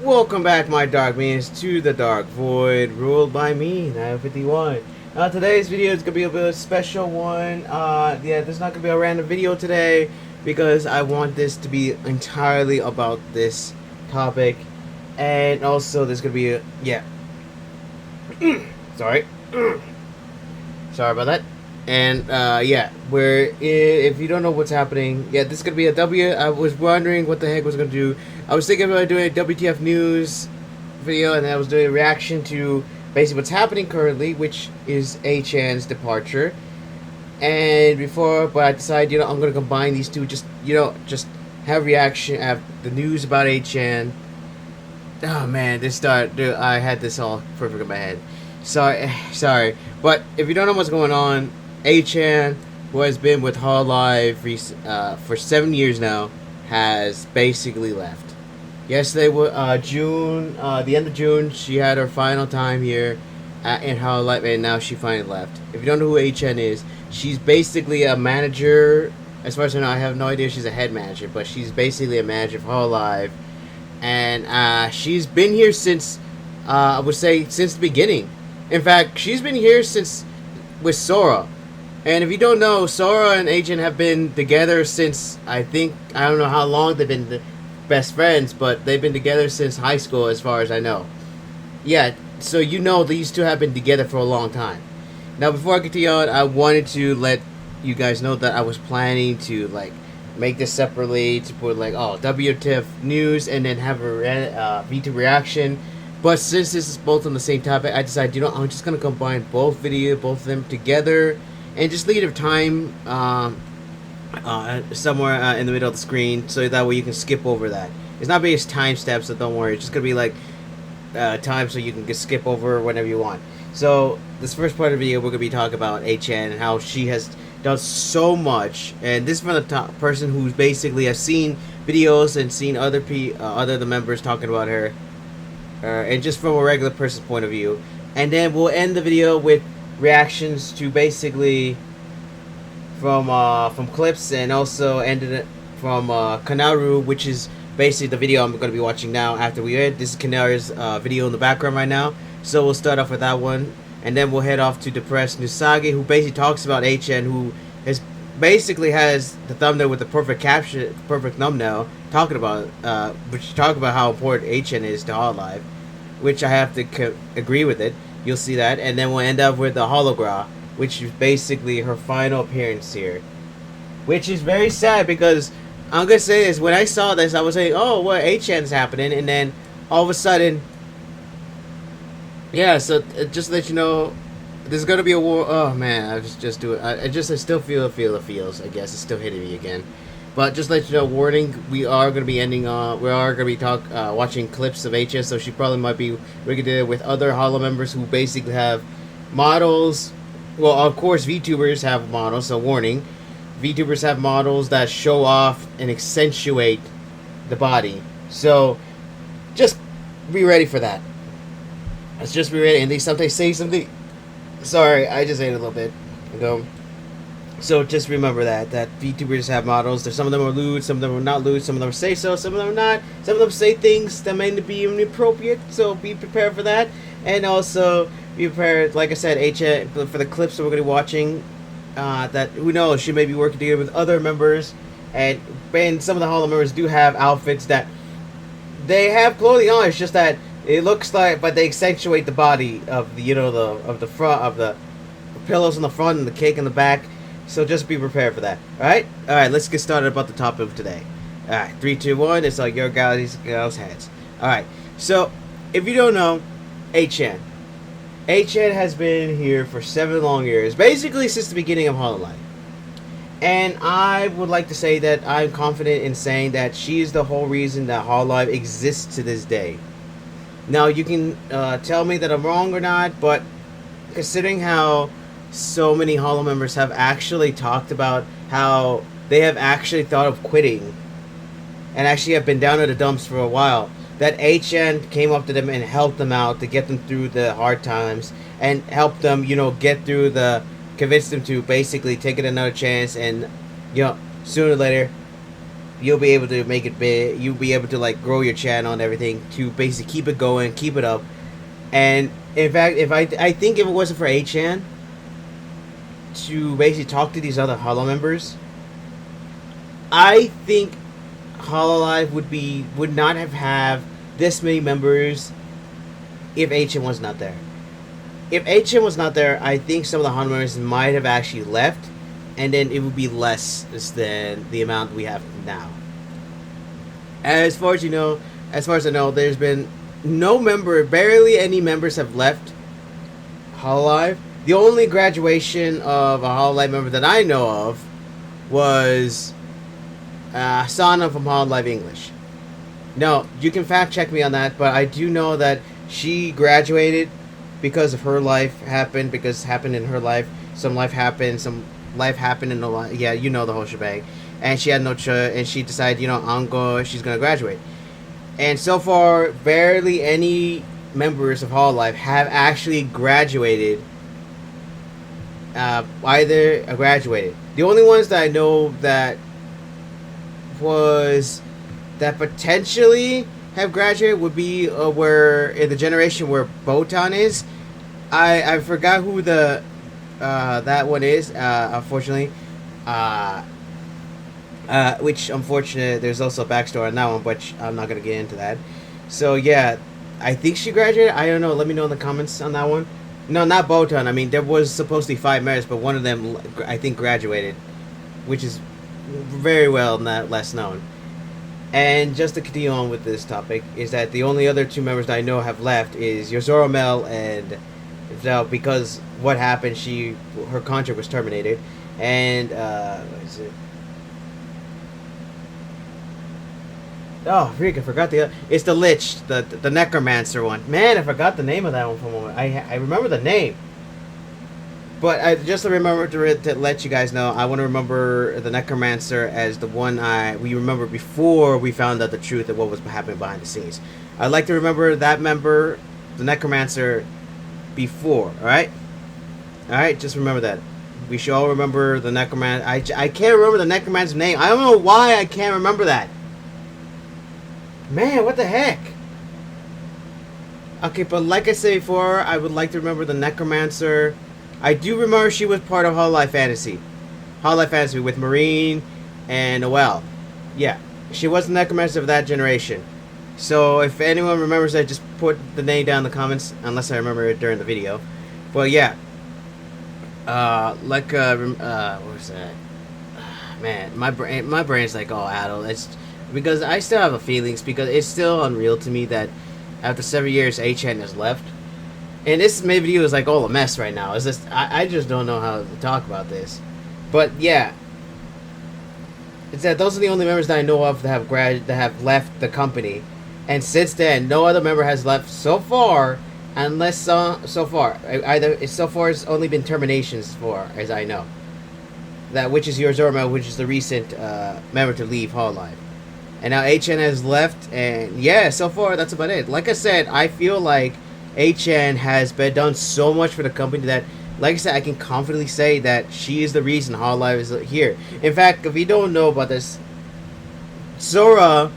Welcome back, my dark minions, to the Dark Void, ruled by me, 951. Today's video is gonna be a bit of a special one. Yeah, there's not gonna be a random video today because I want this to be entirely about this topic, and also there's gonna be a sorry, sorry about that. And yeah, if you don't know what's happening, yeah, this is gonna be a W. I was wondering what the heck was gonna do. I was thinking about doing a WTF news video, and I was doing a reaction to basically what's happening currently, which is A-chan's departure. And but I decided, I'm gonna combine these two, just have reaction, have the news about A-chan. Oh man, I had this all perfect in my head. Sorry, but if you don't know what's going on, A-chan, who has been with Hololive for 7 years now, has basically left. Yesterday, the end of June, she had her final time here in Hololive, and now she finally left. If you don't know who A-chan is, she's basically a manager. As far as I know, I have no idea if she's a head manager, but she's basically a manager for Hololive, and she's been here since, I would say, since the beginning. In fact, she's been here since with Sora. And if you don't know, Sora and A-chan have been together since, I don't know how long they've been best friends, but they've been together since high school as far as I know. Yeah, so these two have been together for a long time. Now, before I continue on, I wanted to let you guys know that I was planning to, make this separately, to put, WTF news, and then have a Vtuber reaction. But since this is both on the same topic, I decided, I'm just going to combine both of them together, and just leave time somewhere in the middle of the screen, so that way you can skip over that. It's not based timestamp, so don't worry. It's just going to be time so you can just skip over whenever you want. So this first part of the video, we're going to be talking about A-chan and how she has done so much. And this is from the top person who's basically has seen videos and seen other the members talking about her. And just from a regular person's point of view. And then we'll end the video with reactions to basically from clips, and also ended it from Kanaru, which is basically the video I'm going to be watching now after we end. This is Kanaru's video in the background right now. So we'll start off with that one, and then we'll head off to Depressed Nusage, who basically talks about A-chan, who has the thumbnail with the perfect caption, perfect thumbnail, talking about how important A-chan is to Hololive, which I have to agree with it. You'll see that, and then we'll end up with the hologram, which is basically her final appearance here, which is very sad because I'm gonna say this: when I saw this, I was saying, "Oh, what A-chan's happening," and then all of a sudden, yeah. So just to let you know, there's gonna be a war. Oh man, I just do it. I still feel the feels. I guess it's still hitting me again. But just to let you know, warning: we are gonna be ending. We are gonna be watching clips of A-chan, so she probably might be rigged with other Holo members who basically have models. Well, of course, VTubers have models. So warning: VTubers have models that show off and accentuate the body. So just be ready for that. Let's just be ready. And they sometimes say something. Sorry, I just ate a little bit ago. So just remember that VTubers have models. Some of them are lewd, some of them are not lewd, some of them say so, some of them are not. Some of them say things that may be inappropriate, so be prepared for that. And also be prepared, like I said, A-chan, for the clips that we're going to be watching, that who knows, she may be working together with other members, and some of the Holo members do have outfits that they have clothing on. It's just that it looks like, but they accentuate the body of the front of the pillows in the front and the cake in the back. So just be prepared for that. Alright, let's get started about the topic of today. Alright, 3, 2, 1. It's like your guys' heads. Alright, so if you don't know, A-chan has been here for 7 long years, basically since the beginning of Hololive. And I would like to say that I'm confident in saying that she is the whole reason that Hololive exists to this day. Now, you can tell me that I'm wrong or not, but considering how so many Holo members have actually talked about how they have actually thought of quitting, and actually have been down in the dumps for a while, that A-chan came up to them and helped them out to get them through the hard times, and helped them, get through convince them to basically take it another chance, and, sooner or later, you'll be able to make it big. You'll be able to like grow your channel and everything to basically keep it going, keep it up. And in fact, if I think if it wasn't for Achan to basically talk to these other Hollow members, I think Hololive would not have this many members if Achan was not there. If Achan was not there, I think some of the Hollow members might have actually left, and then it would be less than the amount we have now. As far as you know, as far as I know, there's been no member, barely any members have left Hololive. The only graduation of a Hololive member that I know of was Sana from Hololive English. No, you can fact check me on that, but I do know that she graduated because of her life happened, because it happened in her life. Some life happened in the life. Yeah, you know the whole shebang. And she had no choice, and she decided, she's gonna graduate. And so far, barely any members of Hololive have actually graduated. Either graduated. The only ones that I know that potentially have graduated would be where in the generation where Botan is. I forgot who the that one is. Unfortunately, which unfortunate. There's also a backstory on that one, but I'm not gonna get into that. So yeah, I think she graduated. I don't know. Let me know in the comments on that one. No, not Botan. I mean, there was supposed to be 5 members, but one of them I think graduated, which is very well not less known. And just to continue on with this topic, is that the only other 2 members that I know have left is Yozoro Mel and Zel, because what happened, her contract was terminated, and what is it? Oh, freak! I forgot it's the Lich, the Necromancer one. Man, I forgot the name of that one for a moment. I remember the name, but just to remember to let you guys know, I want to remember the Necromancer as the one we remember before we found out the truth of what was happening behind the scenes. I'd like to remember that member, the Necromancer, before. All right, just remember that. We should all remember the Necromancer. I can't remember the Necromancer's name. I don't know why I can't remember that. Man, what the heck? Okay, but like I said before, I would like to remember the Necromancer. I do remember she was part of Hololive Fantasy. Hololive Fantasy with Marine and Noelle. Yeah, she was the Necromancer of that generation. So if anyone remembers that, just put the name down in the comments, unless I remember it during the video. Well, yeah. What was that? Man, my brain's like all addled. It's because I still have a feelings, because it's still unreal to me that after 7 years, Achan has left. And this video is like all a mess right now. It's just I just don't know how to talk about this. But yeah, it's that those are the only members that I know of that have left the company, and since then, no other member has left so far, unless so far it's only been terminations for, as I know. That which is Yozoro, which is the recent member to leave Hololive. And now Achan has left, and yeah, so far that's about it. Like I said, I feel like Achan has done so much for the company that, like I said, I can confidently say that she is the reason Hololive is here. In fact, if you don't know about this, Sora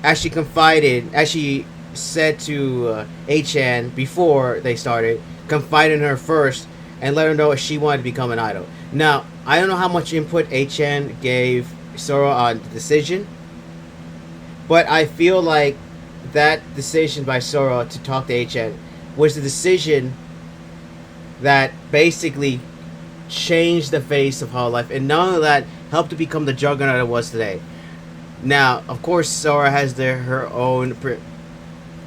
actually said to Achan before they started, confided in her first, and let her know if she wanted to become an idol. Now, I don't know how much input Achan gave Sora on the decision, but I feel like that decision by Sora to talk to Achan was the decision that basically changed the face of Hololive, and not only that, helped to become the juggernaut it was today. Now, of course, Sora has her own.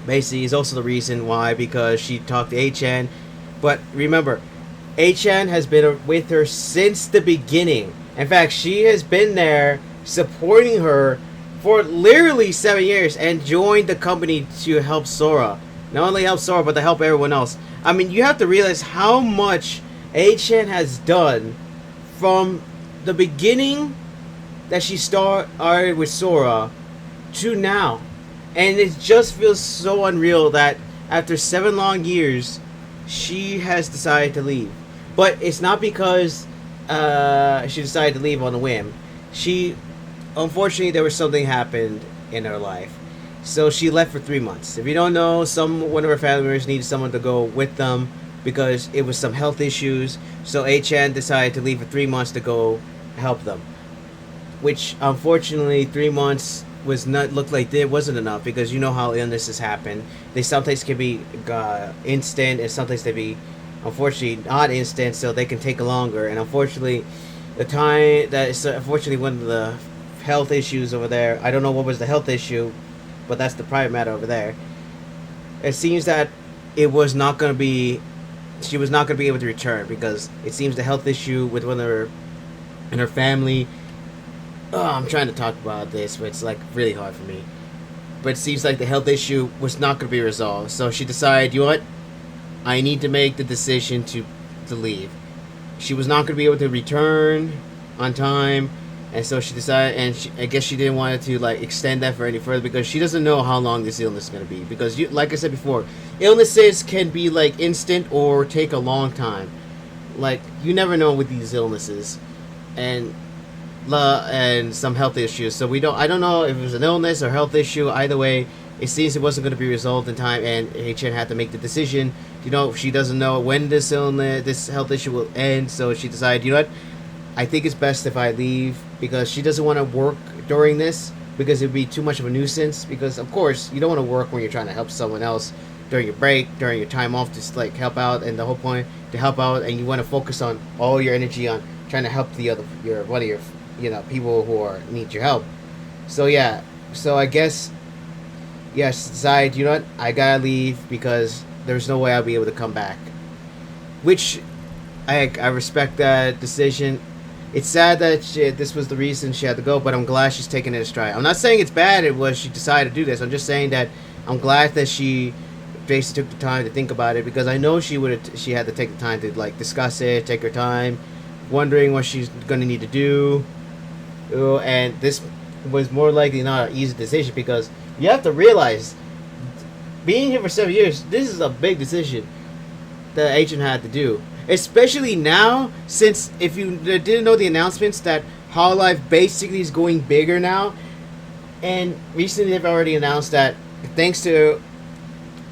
Basically, is also the reason why, because she talked to Achan. But remember, Achan has been with her since the beginning. In fact, she has been there supporting her for literally 7 years and joined the company to help Sora. Not only help Sora, but to help everyone else. I mean, you have to realize how much Achan has done from the beginning that she started with Sora to now. And it just feels so unreal that after 7 long years, she has decided to leave. But it's not because she decided to leave on a whim. unfortunately, there was something happened in her life. So she left for 3 months. If you don't know, one of her family members needed someone to go with them because it was some health issues. So HN decided to leave for 3 months to go help them. Which unfortunately, 3 months was not looked like it wasn't enough because you know how illnesses happen. They sometimes can be instant, and sometimes they be unfortunately not instant, so they can take longer. And unfortunately, the time that is unfortunately one of the health issues over there. I don't know what was the health issue, but that's the private matter over there. It seems that it was not going to be. She was not going to be able to return because it seems the health issue with one of her and her family. Oh, I'm trying to talk about this, but it's like really hard for me. But it seems like the health issue was not going to be resolved. So she decided, you know what? I need to make the decision to leave. She was not going to be able to return on time, and so she decided, and I guess she didn't want to like extend that for any further because she doesn't know how long this illness is going to be. Because you, like I said before, illnesses can be like instant or take a long time. Like you never know with these illnesses, and some health issues. So we don't. I don't know if it was an illness or health issue. Either way, it seems it wasn't going to be resolved in time, and HN had to make the decision. You know, she doesn't know when this health issue will end. So she decided, you know what? I think it's best if I leave because she doesn't want to work during this because it would be too much of a nuisance. Because of course you don't want to work when you're trying to help someone else during your break, during your time off, just like help out. And the whole point to help out, and you want to focus on all your energy on trying to help one of your people who need your help. So yeah, so I guess yes, decide, you know what, I gotta leave because there's no way I'll be able to come back. Which I respect that decision. It's sad that this was the reason she had to go, but I'm glad she's taking it in stride. I'm not saying it's bad it was she decided to do this. I'm just saying that I'm glad that she basically took the time to think about it because I know she had to take the time to like discuss it, take her time, wondering what she's gonna need to do. And this was more likely not an easy decision because you have to realize being here for 7 years, this is a big decision that agent had to do, especially now since if you didn't know the announcements that Hololive basically is going bigger now, and recently they've already announced that thanks to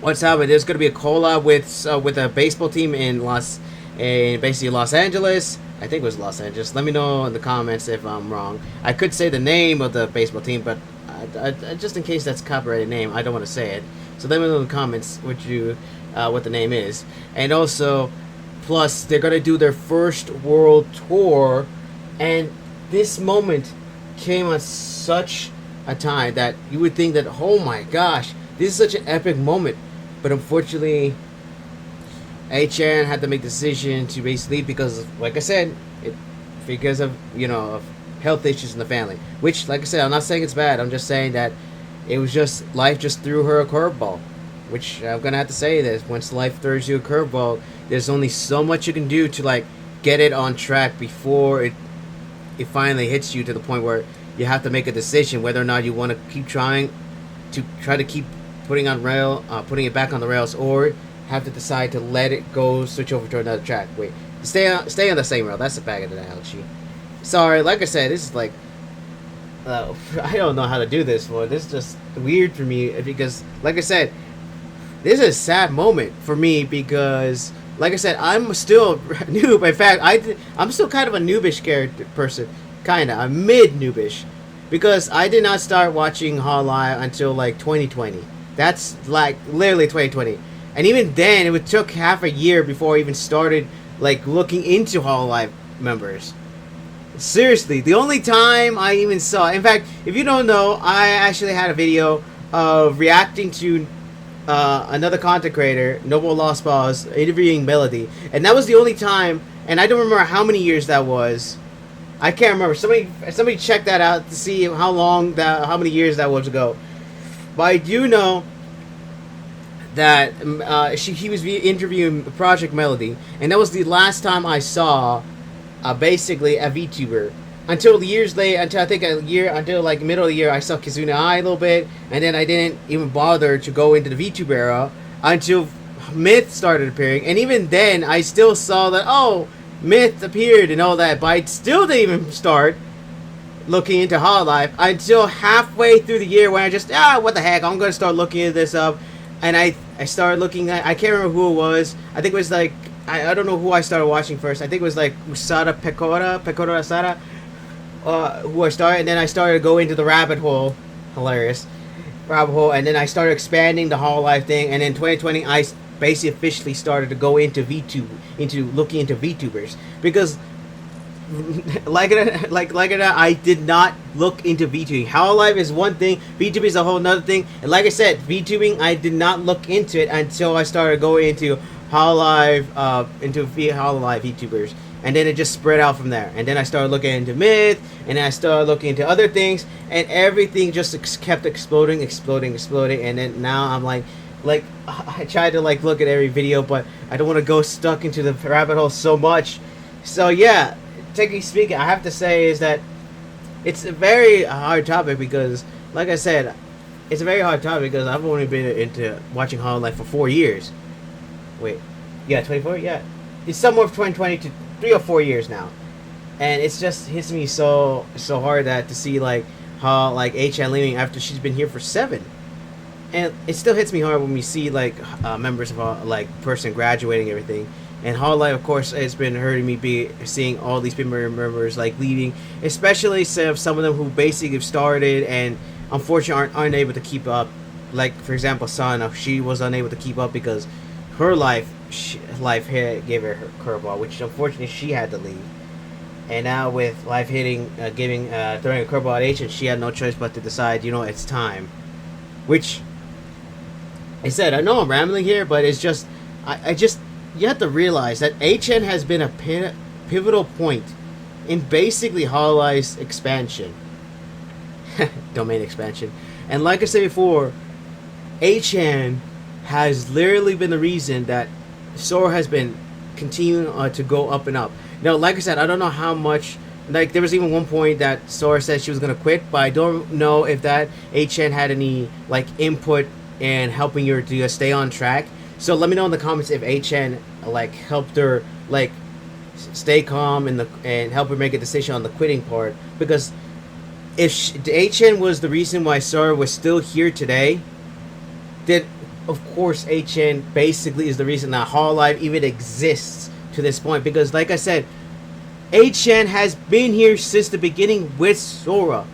what's happening, there's going to be a collab with a baseball team in Los Angeles. I think it was Los Angeles. Let me know in the comments if I'm wrong. I could say the name of the baseball team, but I just in case that's a copyrighted name, I don't want to say it. So let me know in the comments what the name is. And also, plus, they're going to do their first world tour. And this moment came at such a time that you would think that, oh my gosh, this is such an epic moment. But unfortunately, HN had to make the decision to basically because, like I said, because of of health issues in the family. Which, like I said, I'm not saying it's bad. I'm just saying that it was just life just threw her a curveball. Which I'm gonna have to say this: once life throws you a curveball, there's only so much you can do to like get it on track before it finally hits you to the point where you have to make a decision whether or not you want to keep trying to keep putting it back on the rails, or have to decide to let it go, switch over to another track. Wait, stay on the same rail. That's a bad analogy. Sorry, like I said, this is like I don't know how to do this one. This is just weird for me because, like I said, this is a sad moment for me because, like I said, I'm still a noob. In fact, I'm still kind of a noobish character person, kinda. I'm mid noobish because I did not start watching Hololive until like 2020. That's like literally 2020. And even then, it took half a year before I even started like looking into Hololive members. Seriously, the only time I even saw... In fact, if you don't know, I actually had a video of reacting to another content creator, Noble Lost Balls, interviewing Melody. And that was the only time, and I don't remember how many years that was. I can't remember. Somebody check that out to see how many years that was ago. But I do know that he was interviewing Project Melody, and that was the last time I saw basically a VTuber. Until like middle of the year, I saw Kizuna Ai a little bit, and then I didn't even bother to go into the VTuber era until Myth started appearing, and even then I still saw that Myth appeared and all that, but I still didn't even start looking into Hololive until halfway through the year when I just what the heck, I'm gonna start looking into this up, and I started looking at, I can't remember who it was. I think it was like I don't know who I started watching first. I think it was like Usada Pecora Asada, who I started, and then I started to go into the rabbit hole, hilarious rabbit hole, and then I started expanding the Hololive thing, and in 2020 I basically officially started to go into VTube, into looking into VTubers, because I did not look into VTubing. Hololive is one thing, VTubing is a whole nother thing. And like I said, VTubing, I did not look into it until I started going into Hololive, Hololive VTubers. And then it just spread out from there. And then I started looking into Myth, and then I started looking into other things, and everything just kept exploding. And then now I'm like I tried to like look at every video, but I don't want to go stuck into the rabbit hole so much. So yeah, technically speaking, I have to say is that it's a very hard topic because, like I said, it's a very hard topic because I've only been into watching Hololive for 4 years. Wait, yeah, 24, yeah. It's somewhere from 2020 to 3 or 4 years now, and it's just hits me so hard that to see like how like HN leaving after she's been here for 7. And it still hits me hard when we see like members of like person graduating and everything. And Hololive, of course, has been hurting me be seeing all these people members like leaving, especially some of them who basically have started and unfortunately aren't able to keep up. Like for example, Sana, she was unable to keep up because her life gave her curveball, which unfortunately she had to leave. And now with life hitting, throwing a curveball at H, and she had no choice but to decide, it's time. Which I said, I know I'm rambling here, but it's just, you have to realize that HN has been a pivotal point in basically Hololive's expansion. Domain expansion. And like I said before, HN has literally been the reason that Sora has been continuing to go up and up. Now, like I said, I don't know how much, like there was even one point that Sora said she was going to quit, but I don't know if that HN had any like input in helping her to stay on track. So let me know in the comments if HN like helped her like stay calm and help her make a decision on the quitting part, because if the HN was the reason why Sora was still here today, then of course HN basically is the reason that Hololive even exists to this point, because like I said, HN has been here since the beginning with Sora.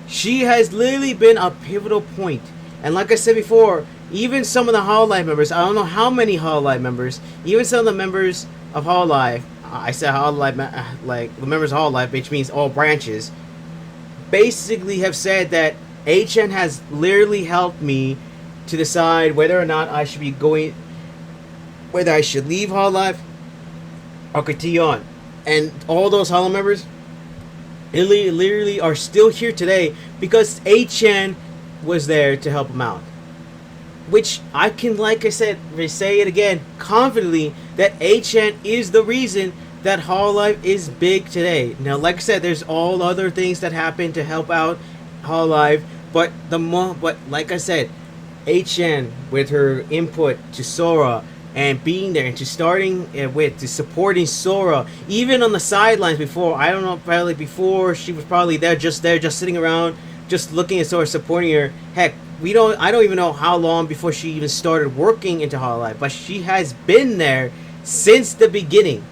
She has literally been a pivotal point. And like I said before, even some of the Hololive members, I don't know how many Hololive members, even some of the members of Hololive, I said Hololive, like the members of Hololive, which means all branches, basically have said that HN has literally helped me to decide whether or not I should be going, whether I should leave Hololive or continue on. And all those Hololive members literally are still here today because HN was there to help them out. Which I can, like I said, say it again confidently, that HN is the reason that Hololive is big today. Now, like I said, there's all other things that happen to help out Hololive, but like I said, HN with her input to Sora and being there and to starting to supporting Sora, even on the sidelines before, I don't know, probably before she was probably there, just sitting around, just looking at Sora, supporting her. Heck, I don't even know how long before she even started working into Hololive, but she has been there since the beginning.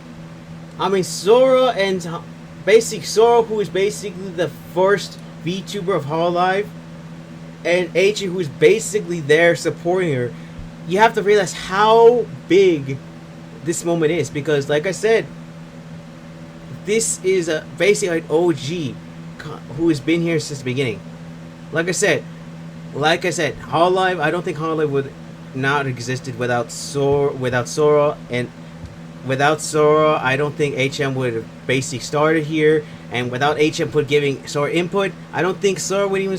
I mean, Sora, who is basically the first VTuber of Hololive, and HN, who is basically there supporting her. You have to realize how big this moment is, because like I said, this is basically an OG who has been here since the beginning. Like I said, Hololive, I don't think Hololive would not existed without Sora, and without Sora, I don't think HM would have basically started here, and without HM giving Sora input, I don't think Sora would even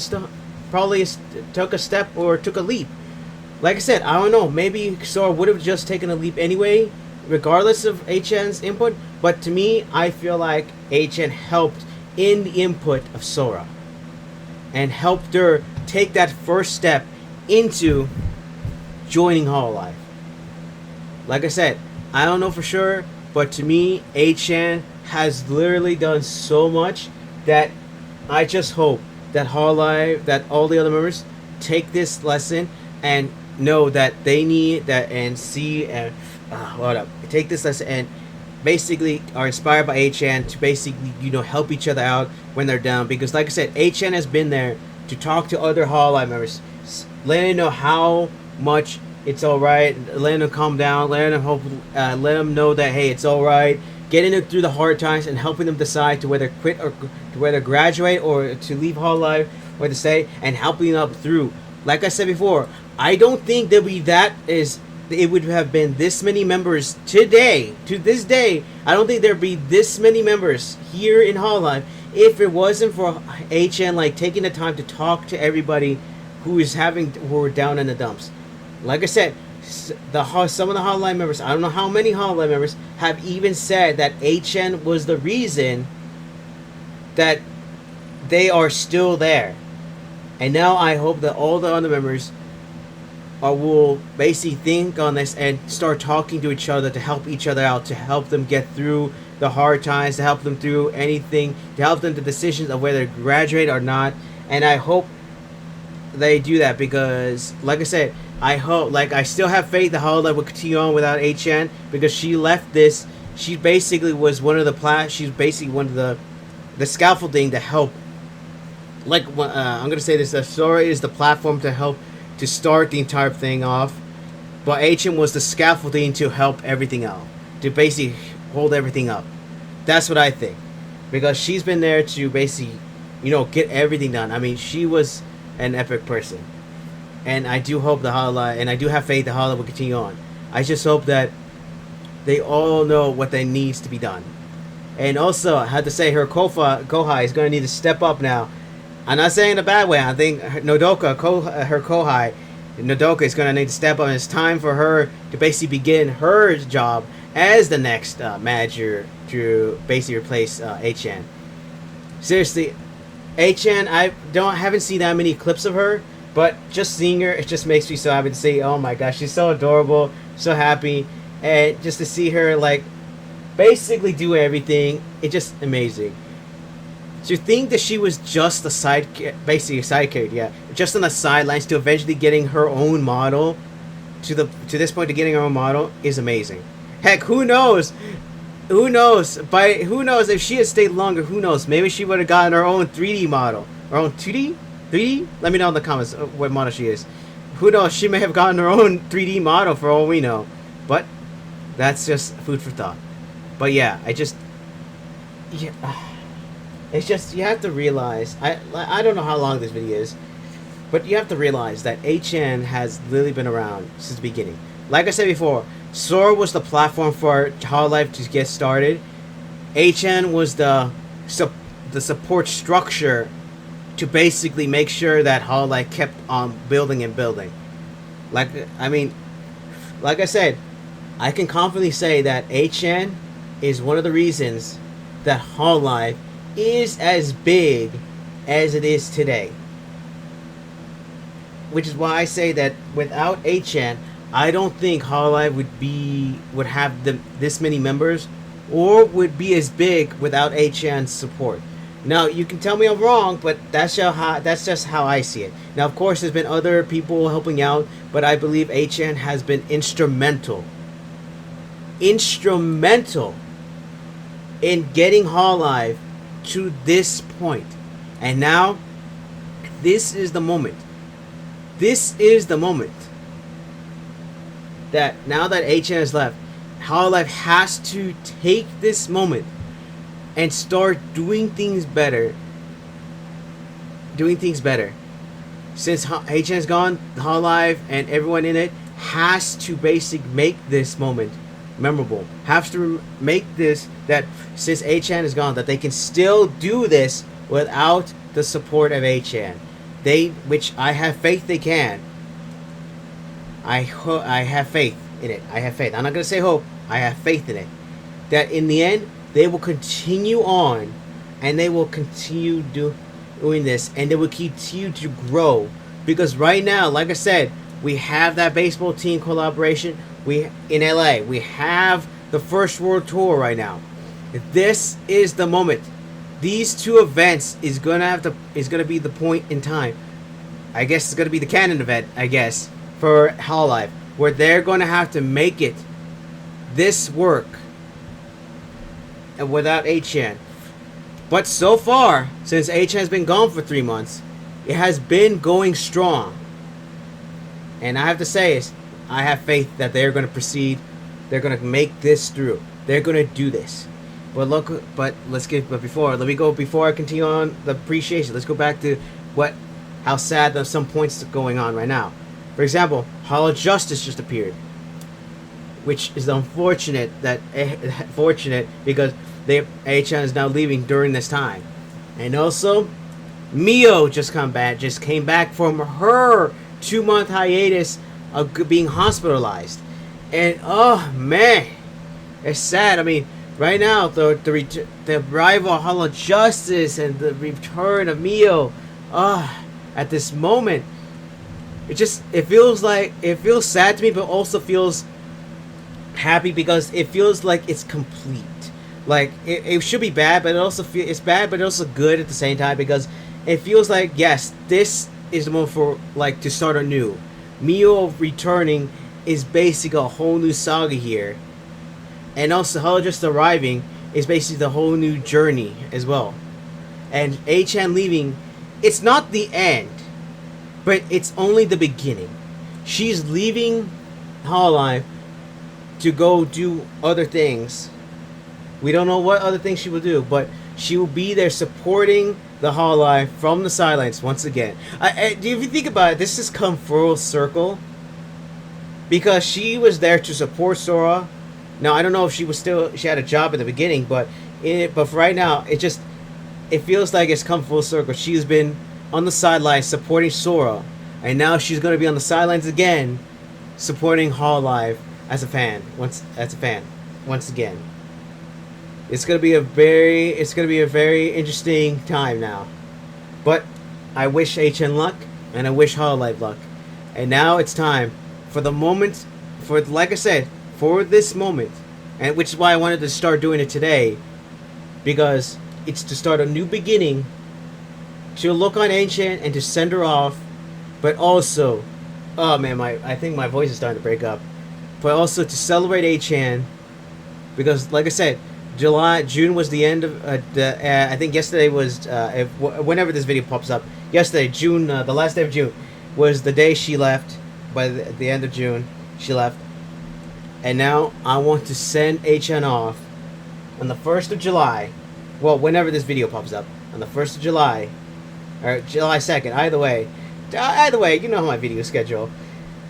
probably took a step or took a leap. Like I said, I don't know, maybe Sora would have just taken a leap anyway, regardless of HN's input, but to me, I feel like HN helped in the input of Sora and helped her take that first step into joining Hololive. Like I said, I don't know for sure, but to me, HN has literally done so much that I just hope that Hololive, that all the other members take this lesson and know that they need that and see and hold up, take this lesson and basically are inspired by HN to basically help each other out when they're down, because like I said, HN has been there to talk to other Hololive members, letting them know how much it's all right, letting them calm down, let them know that hey, it's all right, getting them through the hard times and helping them decide to whether quit or to whether graduate or to leave Hololive or to stay, and helping them through. Like I said before, I don't think that it would have been this many members today, to this day. I don't think there'd be this many members here in Hololive if it wasn't for HN like taking the time to talk to everybody who are down in the dumps. Like I said, some of the Hololive members, I don't know how many Hololive members, have even said that HN was the reason that they are still there. And now I hope that all the other members will basically think on this and start talking to each other to help each other out, to help them get through the hard times, to help them through anything, to help them to decisions of whether to graduate or not. And I hope they do that, because like I said, I still have faith that Hololive will continue on without HN, because she left this. She basically was one of the she's basically one of the scaffolding to help. I'm gonna say this: the story is the platform to help to start the entire thing off, but HN was the scaffolding to help everything out, to basically hold everything up. That's what I think, because she's been there to basically, get everything done. I mean, she was an epic person, and I do hope and I do have faith that Hololive will continue on. I just hope that they all know what they needs to be done. And also, I had to say, her Kohai is going to need to step up now. I'm not saying in a bad way. I think her Kohai, Nodoka, is going to need to step up. And it's time for her to basically begin her job as the next manager to basically replace HN. Seriously, HN, I haven't seen that many clips of her, but just seeing her, it just makes me so happy to say, oh my gosh, she's so adorable, so happy, and just to see her basically do everything, it's just amazing. To think that she was just basically a side character, yeah, just on the sidelines to eventually getting her own model, to this point to getting her own model is amazing. Heck, who knows? Who knows if she had stayed longer? Who knows? Maybe she would have gotten her own 3D model, her own 2D, 3D. Let me know in the comments what model she is. Who knows? She may have gotten her own 3D model for all we know. But that's just food for thought. But yeah, it's just, you have to realize, I don't know how long this video is, but you have to realize that HN has literally been around since the beginning. Like I said before, Sora was the platform for Hololive to get started. HN was the support structure to basically make sure that Hololive kept on building and building. Like I said, I can confidently say that HN is one of the reasons that Hololive is as big as it is today. Which is why I say that without HN, I don't think Hololive would have this many members, or would be as big without HN's support. Now, you can tell me I'm wrong, but that's just how I see it. Now, of course, there's been other people helping out, but I believe HN has been instrumental in getting Hololive to this point. And now, this is the moment. This is the moment that now that HN has left, Hololive has to take this moment and start doing things better. Since HN is gone, Hololive and everyone in it has to basically make this moment memorable. Has to make this, that since HN is gone, that they can still do this without the support of HN. Which I have faith they can. I have faith in it. I have faith. I'm not going to say hope. I have faith in it. That in the end, they will continue on, and they will continue doing this, and they will continue to grow. Because right now, like I said, we have that baseball team collaboration. In LA, we have the first world tour right now. This is the moment. these two events is gonna be the point in time. I guess it's gonna be the canon event, I guess, for Hololive, where they're gonna have to make it this work and without H-Chan. But so far, since H-Chan has been gone for 3 months, it has been going strong. And I have to say, I have faith that they're going to proceed. They're going to make this through. They're going to do this. But before I continue on the appreciation, let's go back to how sad there's some points going on right now. For example, Hall of Justice just appeared, which is unfortunate because H-Chan is now leaving during this time. And also, Mio just came back from her 2-month hiatus of being hospitalized. And oh man, it's sad. I mean, right now the arrival of Hall of Justice and the return of Mio, at this moment, it feels sad to me, but also feels happy because it feels like it's complete. Like it should be bad, but it's bad, but also good at the same time, because it feels like, yes, this is the moment for to start anew. Mio returning is basically a whole new saga here, and also Hell just arriving is basically the whole new journey as well. And H-Chan leaving, it's not the end, but it's only the beginning. She's leaving Hololive to go do other things. We don't know what other things she will do, but she will be there supporting the Hololive from the sidelines once again. If you think about it, this has come full circle, because she was there to support Sora. Now I don't know if she had a job at the beginning, but for right now, it feels like it's come full circle. She's been on the sidelines supporting Sora, and now she's going to be on the sidelines again, supporting Hololive as a fan once again. It's gonna be a very interesting time now. But I wish H-Chan luck, and I wish Hololive luck. And now it's time for the moment, like I said, for this moment, and which is why I wanted to start doing it today, because it's to start a new beginning, to look on H-Chan and to send her off, but also, oh man, I think my voice is starting to break up. But also to celebrate H-Chan, because like I said, June was the end of I think yesterday was whenever this video pops up. Yesterday, June, the last day of June, was the day she left. By the end of June, she left, and now I want to send H-Chan off on the 1st of July. Well, whenever this video pops up, on the 1st of July, or July 2nd. Either way, you know my video schedule,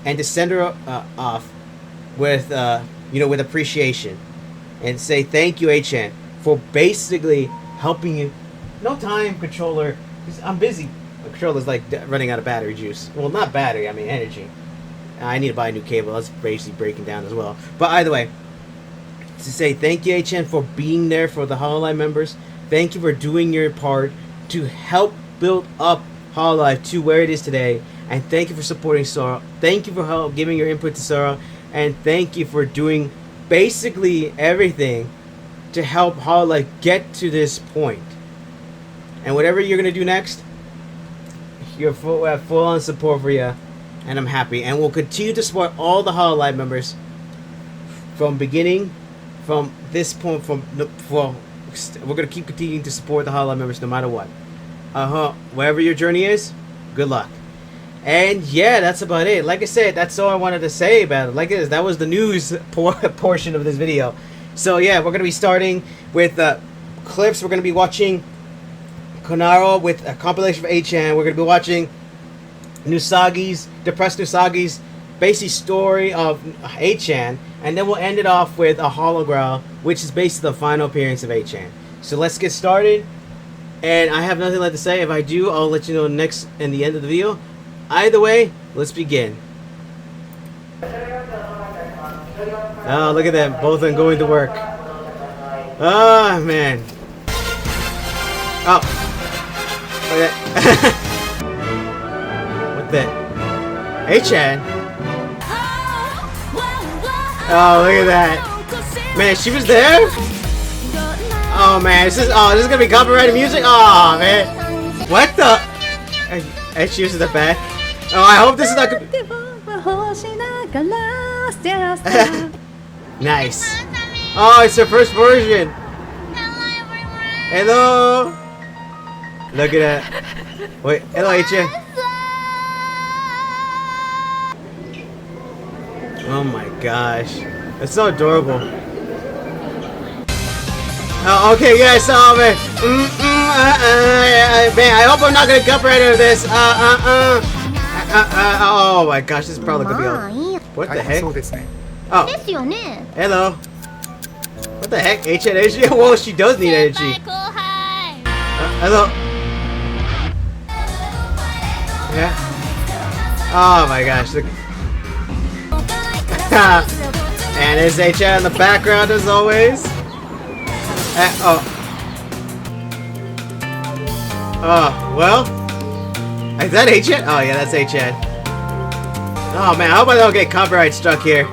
and to send her off with with appreciation. And say thank you, H-Chan, for basically helping you. No time, controller. I'm busy. The controller's running out of battery juice. Well, not battery, I mean energy. I need to buy a new cable. That's basically breaking down as well. But either way, to say thank you, H-Chan, for being there for the Hololive members. Thank you for doing your part to help build up Hololive to where it is today. And thank you for supporting Sora. Thank you for giving your input to Sora. And thank you for doing basically everything to help Hololive get to this point. And whatever you're gonna do next, we have full on support for you, and I'm happy. And we'll continue to support all the Hololive members from this point. We're gonna keep continuing to support the Hololive members no matter what. Wherever your journey is, good luck. And yeah, that's about it. Like I said, that's all I wanted to say about it. That was the news portion of this video. So yeah, we're going to be starting with clips. We're going to be watching Konaro with a compilation of H-Chan. We're going to be watching Depressed Nusagi's basic story of H-Chan. And then we'll end it off with a hologram, which is basically the final appearance of H-Chan. So let's get started. And I have nothing left to say. If I do, I'll let you know next in the end of the video. Either way, let's begin. Oh, look at them. Both of them going to work. Oh, man. Oh. Look at that. What the? H-Chan. Oh, look at that. Man, she was there? Oh man, this is gonna be copyrighted music. Oh man, what the? And she was in the back. Oh, I hope this is not. Nice. Oh, it's her first version. Hello. Look at that. Wait, hello, H.N. Oh my gosh, it's so adorable. Oh, okay, yes, oh man. Man, I hope I'm not gonna copyright over this. Oh my gosh, this is probably gonna be all. What the heck? Oh, hello. What the heck? H energy? Well, she does need energy. Hello. Yeah. Oh my gosh. Look. And there's HN in the background as always. Oh. Oh, well. Is that HN? Oh yeah, that's HN. Oh man, I hope I don't get copyright struck here.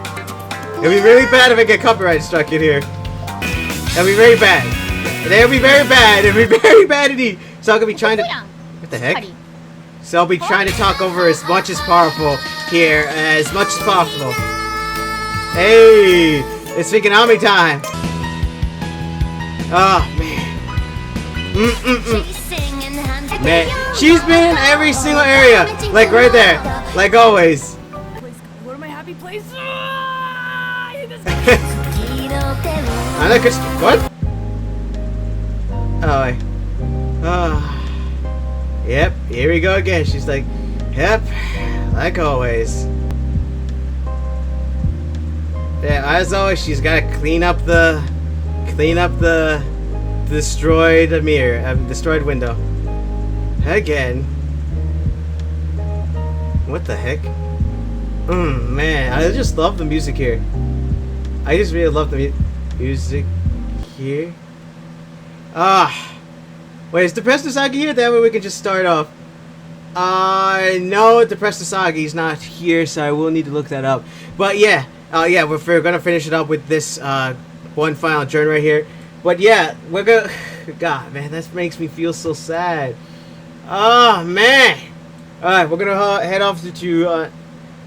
It'd be really bad if I get copyright struck in here. It'll be very bad. It'll be very bad. It'll be very bad indeed. So I'm gonna be trying to. What the heck? So I'll be trying to talk over as much as powerful here, as much as possible. Hey, it's economy time. Oh man. Man, she's been in every single area, like right there, like always. What are my happy places? What? Oh, yep, here we go again. She's like, yep, like always. Yeah, as always, she's got to clean up the destroyed mirror, destroyed window. Again. What the heck? Man, I just love the music here. I just really love the music here. Wait, is Depressed Usagi here? That way we can just start off. No, Depressed Usagi's not here, so I will need to look that up. But yeah, yeah, we're gonna finish it up with this one final journey right here. But yeah, we're gonna. God, man, that makes me feel so sad. Oh man. All right, we're gonna head off to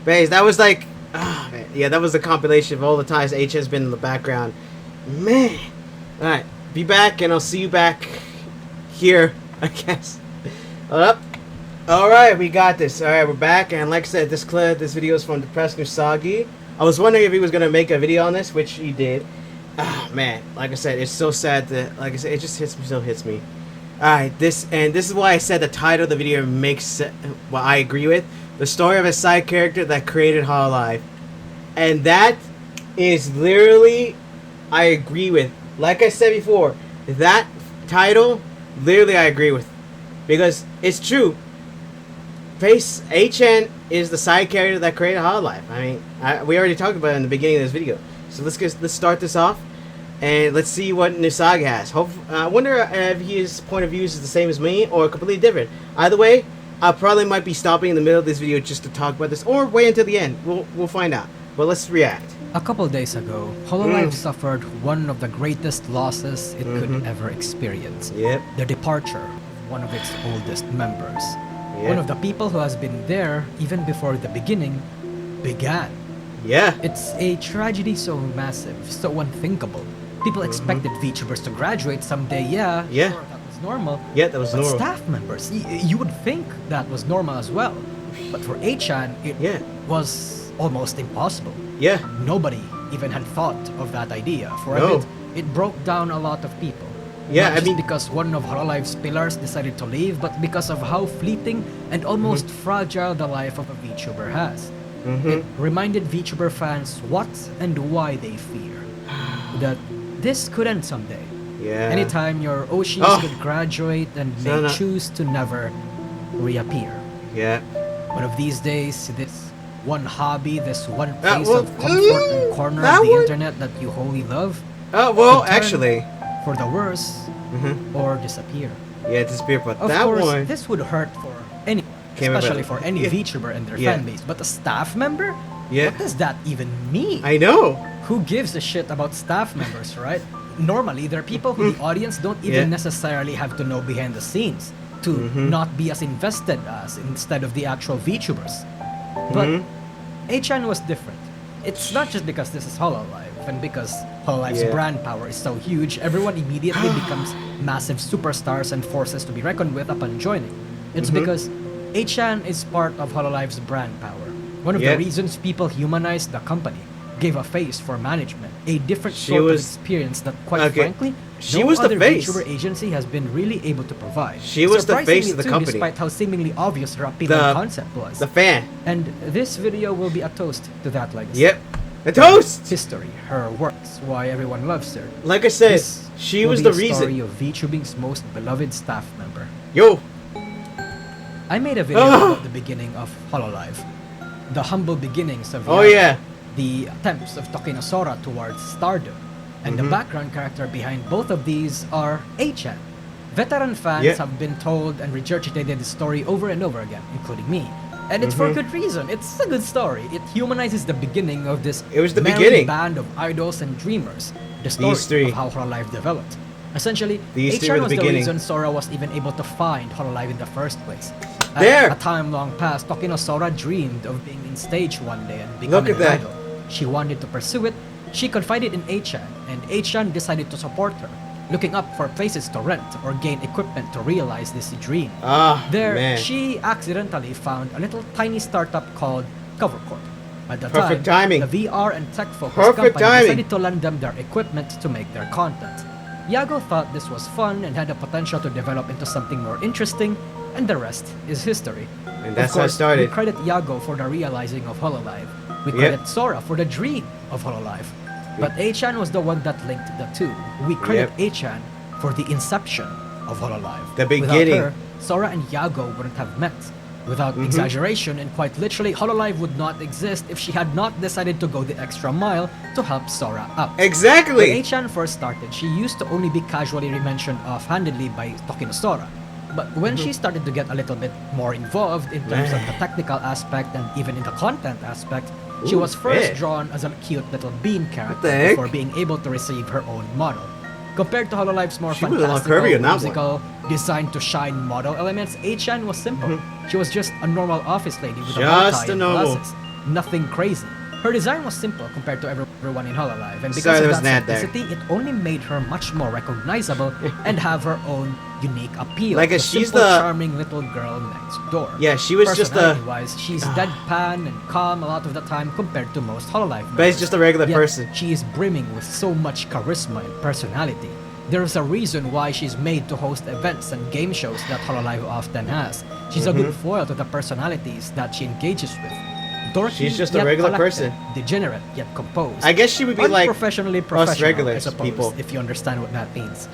base. That was like, man. Yeah, that was a compilation of all the times H has been in the background. Man. All right, be back, and I'll see you back here, I guess. Hold up. All right, we got this. All right, we're back, and like I said, this video is from Depressed Usagi. I was wondering if he was gonna make a video on this, which he did. Ah, man, like I said, it's so sad that, like I said, it just still hits me. Alright, this is why I said the title of the video makes what I agree with. The story of a side character that created Hololive. And that is literally, I agree with. Like I said before, that title, literally I agree with. Because it's true. HN is the side character that created Hololive. I mean, we already talked about it in the beginning of this video. So let's start this off. And let's see what Usagi has. I wonder if his point of view is the same as me or completely different. Either way, I probably might be stopping in the middle of this video just to talk about this, or wait until the end. We'll find out. But let's react. A couple days ago, Hololive suffered one of the greatest losses it could ever experience. Yep. The departure of one of its oldest members. Yep. One of the people who has been there even before the beginning began. Yeah. It's a tragedy so massive, so unthinkable. People expected VTubers to graduate someday, yeah. Yeah. Sure, that was normal. Yeah, that was but normal. Staff members, you would think that was normal as well. But for Achan, it was almost impossible. Yeah. Nobody even had thought of that idea. For a bit, it broke down a lot of people. Yeah, Not just because one of Hololive's pillars decided to leave, but because of how fleeting and almost fragile the life of a VTuber has. It reminded VTuber fans what and why they fear. That this could end someday. Yeah. Anytime your Oshis could graduate and may choose to never reappear. Yeah. One of these days, this one hobby, this one place of comfort and corner of the internet that you wholly love. Well, actually. For the worse, or disappear. Yeah, disappear, but of that course, one. this would hurt for any, especially for any VTuber and their fan base. But a staff member? Yeah. What does that even mean? I know. Who gives a shit about staff members, right? normally there are people who the audience don't even necessarily have to know behind the scenes to not be as invested as instead of the actual VTubers. But A-chan was different. It's not just because this is Hololive and because Hololive's brand power is so huge, everyone immediately becomes massive superstars and forces to be reckoned with upon joining. It's because A-chan is part of Hololive's brand power. One of the reasons people humanized the company, gave a face for management, a different sort of experience that, quite frankly, no other VTuber agency has been really able to provide. She was the face of the company, despite how seemingly obvious her appealing concept was. The fan. And this video will be a toast to that legacy. Yep. A toast! History, her works, why everyone loves her. Like I said, she was the reason. Story of VTubing's most beloved staff member. Yo! I made a video about the beginning of Hololive. The humble beginnings of the attempts of Tokino Sora towards stardom. And the background character behind both of these are A-chan. Veteran fans have been told and regurgitated the story over and over again, including me. And it's for good reason. It's a good story. It humanizes the beginning of this band of idols and dreamers. The story of how Hololive developed. Essentially, A-chan was the reason Sora was even able to find Hololive in the first place. At a time long past, Tokino Sora dreamed of being in stage one day and becoming an idol. She wanted to pursue it. She confided in A-chan, and A-chan decided to support her, looking up for places to rent or gain equipment to realize this dream. She accidentally found a little tiny startup called Covercorp. At the time, the VR and tech-focused company decided to lend them their equipment to make their content. Yago thought this was fun and had the potential to develop into something more interesting, and the rest is history. And that's how it started. We credit Yago for the realizing of Hololive. We credit Sora for the dream of Hololive. But A-chan was the one that linked the two. We credit A-chan for the inception of Hololive. The beginning. Without her, Sora and Yago wouldn't have met. Without exaggeration, and quite literally, Hololive would not exist if she had not decided to go the extra mile to help Sora out. Exactly! When A-chan first started, she used to only be casually mentioned offhandedly by Tokino Sora. But when she started to get a little bit more involved in terms of the technical aspect and even in the content aspect, she was first drawn as a cute little bean character before being able to receive her own model. Compared to Hololive's more fantastical, musical, designed to shine model elements, A-chan was simple. She was just a normal office lady with a bow tie and glasses. Nothing crazy. Her design was simple compared to everyone in Hololive, and because of that simplicity, it only made her much more recognizable and have her own unique appeal. Like she's the charming little girl next door. Yeah, she was just a. Personality-wise, she's deadpan and calm a lot of the time compared to most Hololive members. But it's just a regular person. She is brimming with so much charisma and personality. There's a reason why she's made to host events and game shows that Hololive often has. She's a good foil to the personalities that she engages with. Dorky, she's just a regular person. Degenerate yet composed. I guess she would be like professionally us regular I suppose, people, if you understand what that means.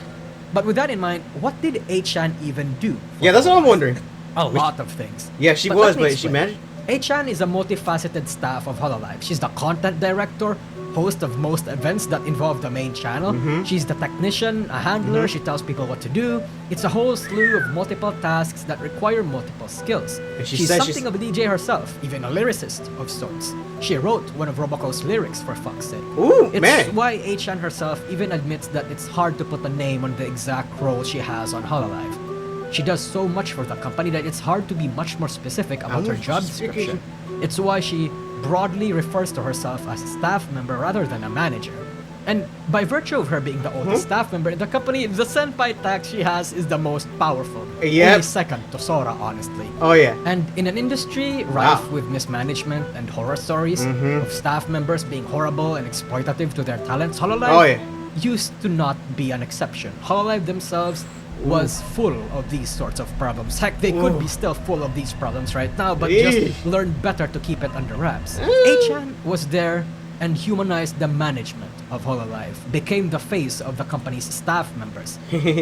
But with that in mind, what did A-chan even do? Yeah, that's what I'm wondering. A lot of things. Yeah, she was, but she managed. A-chan is a multifaceted staff of Hololive. She's the content director, host of most events that involve the main channel. She's the technician, a handler, she tells people what to do. It's a whole slew of multiple tasks that require multiple skills. And she's something of a DJ herself, even a lyricist of sorts. She wrote one of Roboco's lyrics, for fuck's sake. It's why A-chan herself even admits that it's hard to put a name on the exact role she has on Hololive. She does so much for the company that it's hard to be much more specific about her job description. It's why she broadly refers to herself as a staff member rather than a manager. And by virtue of her being the oldest staff member in the company, the senpai tag she has is the most powerful. Only second to Sora, honestly. And in an industry rife with mismanagement and horror stories of staff members being horrible and exploitative to their talents, Hololive used to not be an exception. Hololive themselves was full of these sorts of problems. Heck, they could be still full of these problems right now, but just learned better to keep it under wraps. A-chan was there and humanized the management of Hololive, became the face of the company's staff members.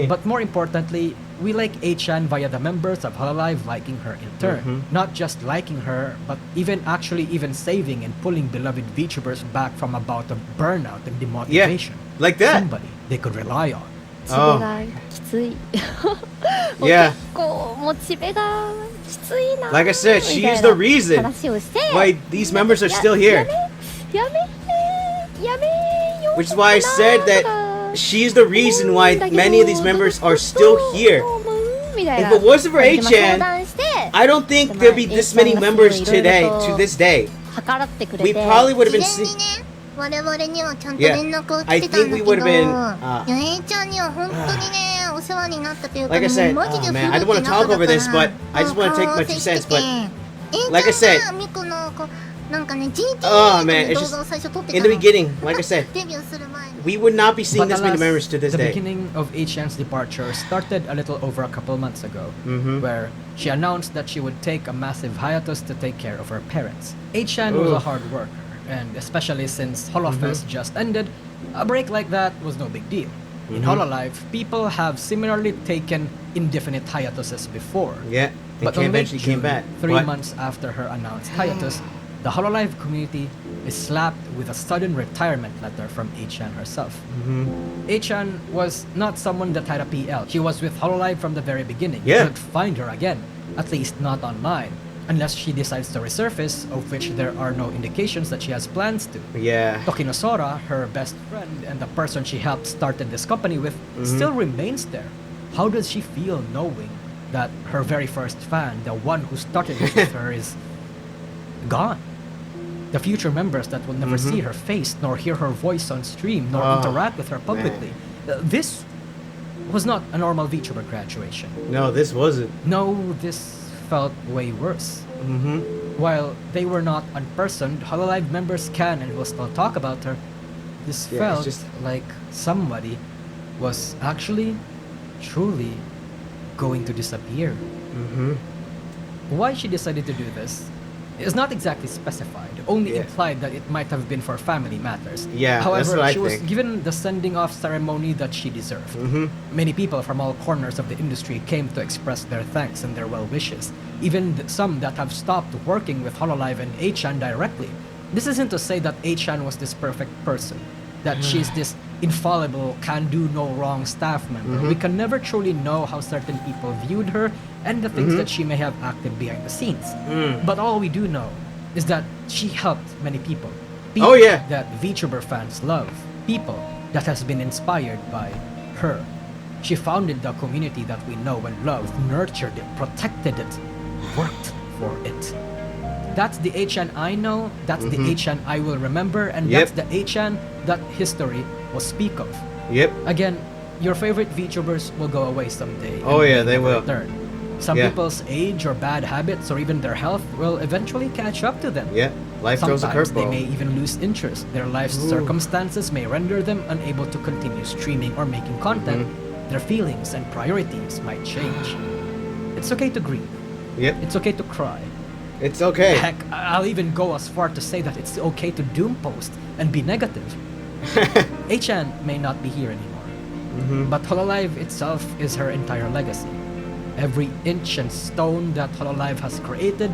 But more importantly, we like A-chan via the members of Hololive liking her in turn. Not just liking her, but even saving and pulling beloved VTubers back from a bout of burnout and demotivation. Like that. Somebody they could rely on. モチベがきつい。結構モチベがきついな。 Like I said, she is the reason why these members are still here. Which is why I said that she's the reason why many of these members are still here. If it wasn't for A-chan, I don't think there'd be this many members today, to this day. We probably would have been seeing... 我々にはちゃんと連絡を来 I てたん think だ we け would ど、 have been... A ちゃんには本当にね、お世話になったというか、 Like I said, もうマジで oh フ man, ル I で don't want to 仲 talk だ over から this, but I just want to take my 2 cents, but like I said, ミコのこうなんかね、GT oh man, の it's 動画を just 最初撮ってた in の the beginning, like I said, デビューする前に we would not be seeing But this many alas, members to this the day. beginning of A-chan's departure started a little over a couple months ago, where she announced that she would take a massive hiatus to take care of her parents. A-chan was Ooh. a hard worker, and especially since HoloFest just ended, a break like that was no big deal. In HoloLive, people have similarly taken indefinite hiatuses before. Yeah, But and on late eventually June, came back. 3 What? months after her announced hiatus, the HoloLive community is slapped with a sudden retirement letter from A-chan herself. A-chan was not someone that had a PL. She was with HoloLive from the very beginning. Yeah. You can't find her again, at least not online, unless she decides to resurface, of which there are no indications that she has plans to. Yeah. Tokinosora, her best friend and the person she helped started this company with, still remains there. How does she feel knowing that her very first fan, the one who started this with her, is gone? The future members that will never see her face, nor hear her voice on stream, nor Oh, interact with her publicly. This was not a normal VTuber graduation. No, this wasn't. No, this felt way worse. While they were not unpersoned, HoloLive members can and will still talk about her. This Yeah, felt it's just- like somebody was actually, truly going to disappear. Why she decided to do this is not exactly specified, only Yeah. implied that it might have been for family matters. Yeah, that's However, what I she was think. given the sending off ceremony that she deserved. Many people from all corners of the industry came to express their thanks and their well wishes, even some that have stopped working with HoloLive and A-chan directly. This isn't to say that A-chan was this perfect person, that she's this infallible, can-do no-wrong staff member. We can never truly know how certain people viewed her and the things that she may have acted behind the scenes. But all we do know is that she helped many people. People Oh, yeah. that VTuber fans love. People that has been inspired by her. She founded the community that we know and love, nurtured it, protected it, worked for it. That's the A-chan I know, that's the A-chan I will remember, and Yep. that's the A-chan that history will speak of. Yep. Again, your favorite VTubers will go away someday. Oh, and yeah, may they never will. Return. Some Yeah. people's age or bad habits or even their health will eventually catch up to them. Yeah. Life throws a Sometimes they curveball. may even lose interest. Their life circumstances may render them unable to continue streaming or making content. Their feelings and priorities might change. It's okay to grieve. Yep. It's okay to cry. It's okay. Heck, I'll even go as far to say that it's okay to doom post and be negative. A-chan may not be here anymore, but HoloLive itself is her entire legacy. Every inch and stone that HoloLive has created,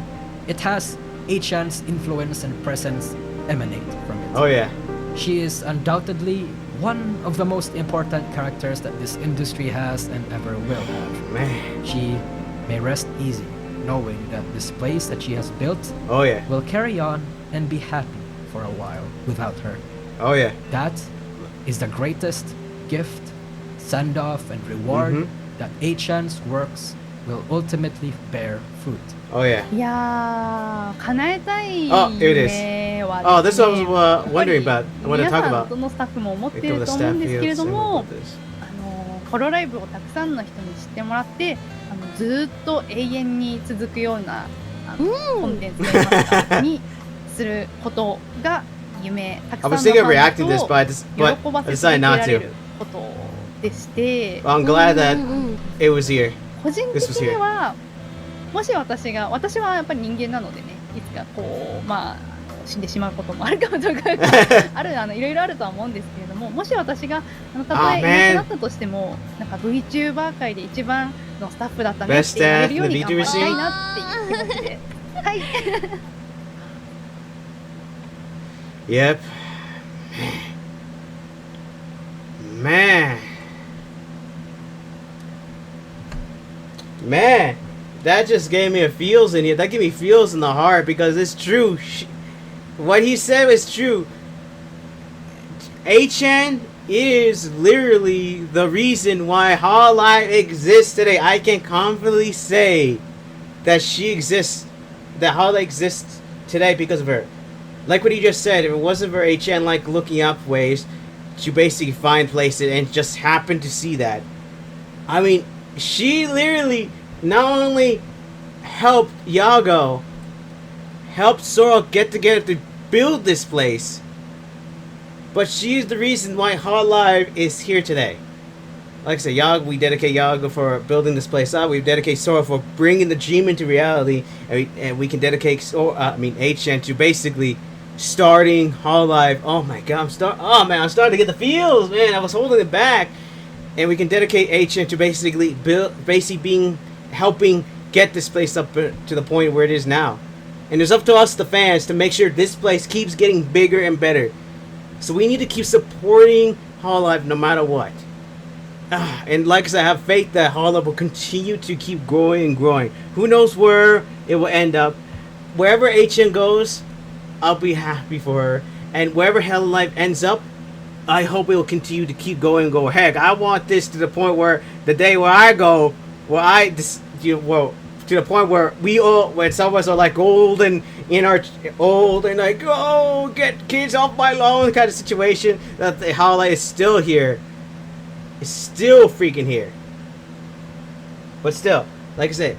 it has A-chan's influence and presence emanate from it. Oh yeah. She is undoubtedly one of the most important characters that this industry has and ever will have. Man. She may rest easy, knowing that this place that she has built Oh yeah. will carry on and be happy for a while without her. Oh yeah. That is the greatest gift, send-off, and reward that A-chan's works will ultimately bear fruit. Oh yeah. いやー、叶えたい Oh, here it is. 夢は Oh, で this す I ね was wondering about. I want to 皆 talk さん about. どのスタッフも思って Think る of the と思うん staff ですけれ fields ど and も about this. ホロライブをたくさんの人に知ってもらってずーっと永遠に続くようなコンテンツといいますかにすることが夢たくさん I の was フ thinking of ァ reacting ン this, と but but 喜ば I せ decided 続け not られ to. ることでして、 Well, I'm glad that it was here. 個人 This 的 was に here. はもし私はやっぱり人間なのでね、いつかこう死んでしまうこともあるかもとかいろいろあるとは思うんですけれども、もし私がたとえいなくなったとしても、なんか VTuber 界で一番のスタッフだったねって言われるように頑張りたいなっていう気持ちで、はい。Yep. Man. Man. That just gave me a feels in here. That gave me feels in the heart because it's true. What he said is true. A-chan is literally the reason why Hololive exists today. I can confidently say that she exists, that Hololive exists today because of her. Like what he just said, if it wasn't for HN like looking up ways to basically find places and just happened to see that. I mean, she literally not only helped Yago, helped Sora get together to build this place, but she's the reason why Hololive is here today. Like I said, Yago, we dedicate Yago for building this place up. We dedicate Sora for bringing the dream into reality, and we can dedicate HN to basically starting Hololive. Oh my God, I'm starting to get the feels, man. I was holding it back, and we can dedicate HN to basically helping get this place up to the point where it is now. And it's up to us, the fans, to make sure this place keeps getting bigger and better. So we need to keep supporting Hololive no matter what. And like I said, I have faith that Hololive will continue to keep growing and growing. Who knows where it will end up. Wherever HN goes, I'll be happy for her. And wherever Hololive ends up, I hope it will continue to keep going and go. Heck, I want this to the point where the day where I go, to the point where when some of us are like old and like, oh, get kids off my lawn kind of situation, that the Hololive is still here. It's still freaking here. But still, like I said,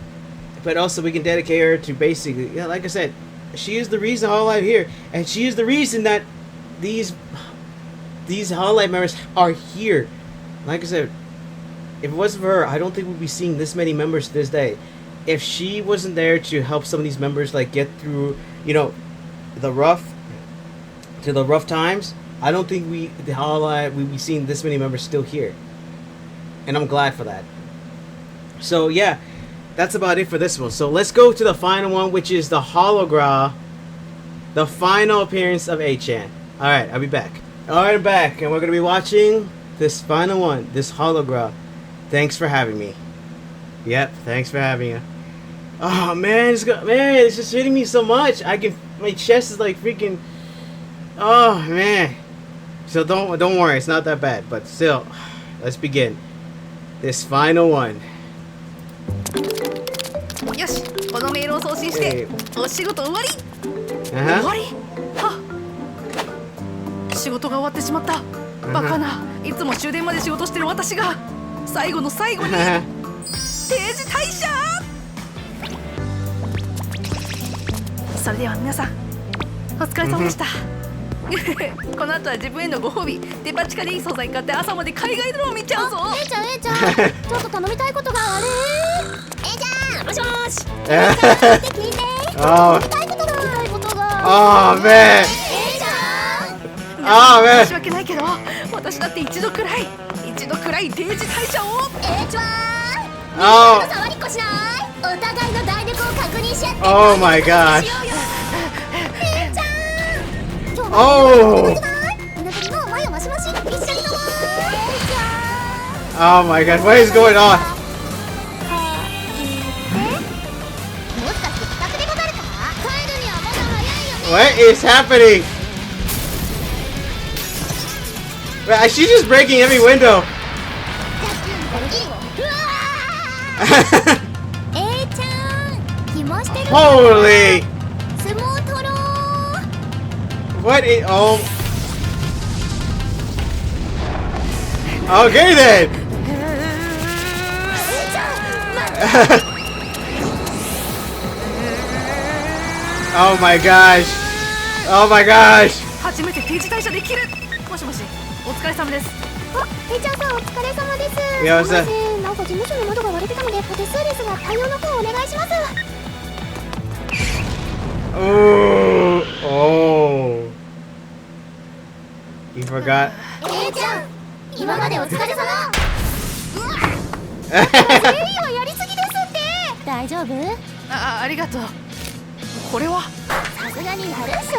but also we can dedicate her to basically, like I said, she is the reason Hololive here, and she is the reason that these Hololive members are here. Like I said, if it wasn't for her, I don't think we'd be seeing this many members to this day. If she wasn't there to help some of these members like get through, the rough times, I don't think we'd be seeing this many members still here. And I'm glad for that. So yeah, that's about it for this one. So let's go to the final one, which is the hologram, the final appearance of HN. Alright, I'll be back. Alright, I'm back, and we're going to be watching this final one, this hologram. Thanks for having me. Yep, thanks for having me. Oh man, it's just hitting me so much. My chest is like freaking. Oh man. So don't worry, it's not that bad. But still, let's begin this final one. よし、このメールを送信してお仕事終わり。終わり？はっ。仕事が終わってしまった。バカな。いつも終電まで仕事してる私が最後の最後に定時退社。それでは皆さん、お疲れ様でした。この後は自分へのご褒美、デパ地下でいい素材買って朝まで海外ドラマ見ちゃうぞ。ちゃんちょっと頼みたいことがある。ちゃん、もしもし。聞いて。頼みたいことが。Oh man. ちゃん。申し訳ないけど、私だって一度くらい定時退社を。ちゃん。触りっこしない。お互いの台所を確認し合って。Oh my gosh. ちゃん。Oh. Oh my god, what is going on? What is happening? Wait, she's just breaking every window. Holy! What is... Oh... Okay then! Oh my gosh! Oh my gosh! 初めて定時退社できる。もしもし、お疲れ様です。ちゃんさんお疲れ様です。いやすいません、なんか事務所の窓が割れてたのでお手数ですが対応の方お願いします。Oh. You forgot. ちゃん、今までお疲れ様。ゼリーはやりすぎですって。大丈夫？ありがとう。これはさすがにやるっしょ。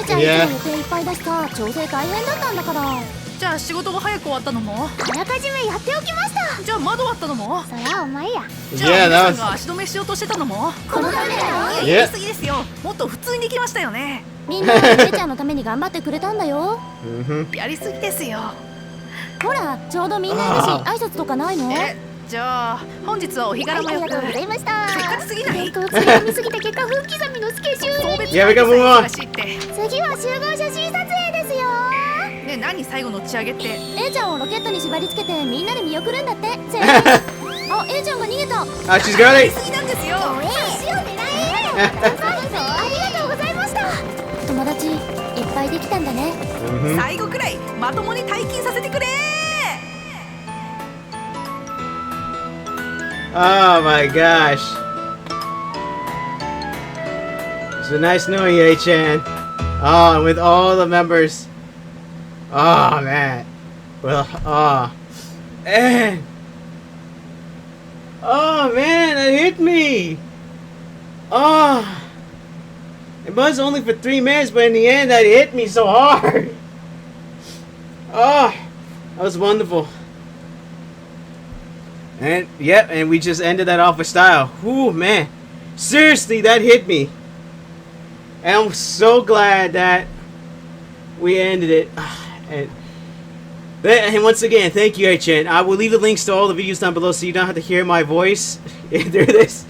ちゃんいつも予定いっぱいだしさ、調整大変だったんだから。じゃあ仕事が早く終わったのも？あらかじめやっておきました。じゃあ窓割ったのも？そりゃお前や。じゃあ皆さんが足止めしようとしてたのも？このためだよ。言い過ぎですよ。もっと普通にできましたよね。みんなちゃんのために頑張ってくれたんだよ。やりすぎですよ。ほらちょうどみんないるし挨拶とかないの？じゃあ本日はお日柄もありよく、がとうございましたせっかちすぎない？本当つい読みすぎて結果分刻みのスケジュールいやwe gotta move on 忙しいって次は集合写真撮影ですよね、何最後の打ち上げって。 A ちゃんをロケットに縛り付けてみんなで見送るんだってあ、A ちゃんが逃げた She's girly. 好きなんですよ。足を狙えそうそうありがとうございました友達いっぱいできたんだね最後くらいまともに退勤させてくれ。 Oh my gosh. It's a nice knowing you, A-chan. Oh, and with all the members. Oh man. Well, and oh man, it hit me. Oh, it was only for 3 minutes, but in the end, that hit me so hard. Oh, that was wonderful. And yep, and we just ended that off with style. Ooh, man, seriously, that hit me. And I'm so glad that we ended it. And once again, thank you, HN. I will leave the links to all the videos down below so you don't have to hear my voice through this.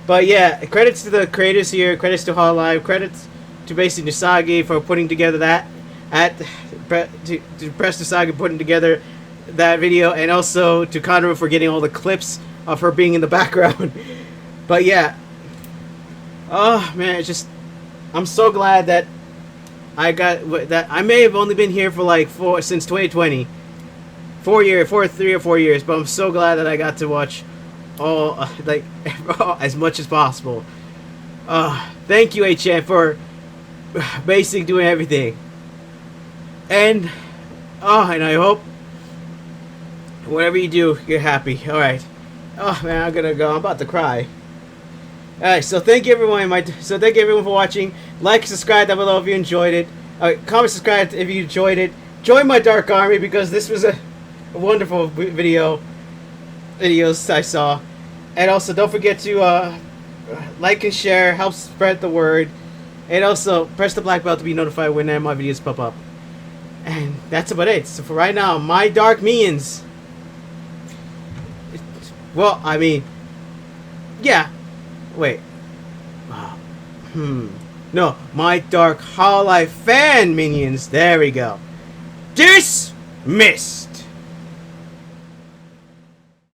But yeah, credits to the creators here, credits to Hololive, credits to basically Nusagi for putting together that, to Press Nusagi putting together that video, and also to Conroe for getting all the clips of her being in the background. But yeah, oh man, it's just, I'm so glad that I got that. I may have only been here for like since 2020, 3 or 4 years, but I'm so glad that I got to watch all like as much as possible. Thank you, HN, for basically doing everything. And and I hope whatever you do, you're happy. All right. Oh man, I'm gonna go. I'm about to cry. Alright, so thank you everyone. Thank you everyone for watching. Like, subscribe down below if you enjoyed it. Comment, subscribe if you enjoyed it. Join my Dark Army because this was a wonderful videos I saw. And also, don't forget to like and share, help spread the word. And also, press the black bell to be notified whenever my videos pop up. And that's about it. So for right now, my Dark Minions. Well, I mean, yeah. Wait. No, my Dark Hololive fan minions. There we go. Dismissed.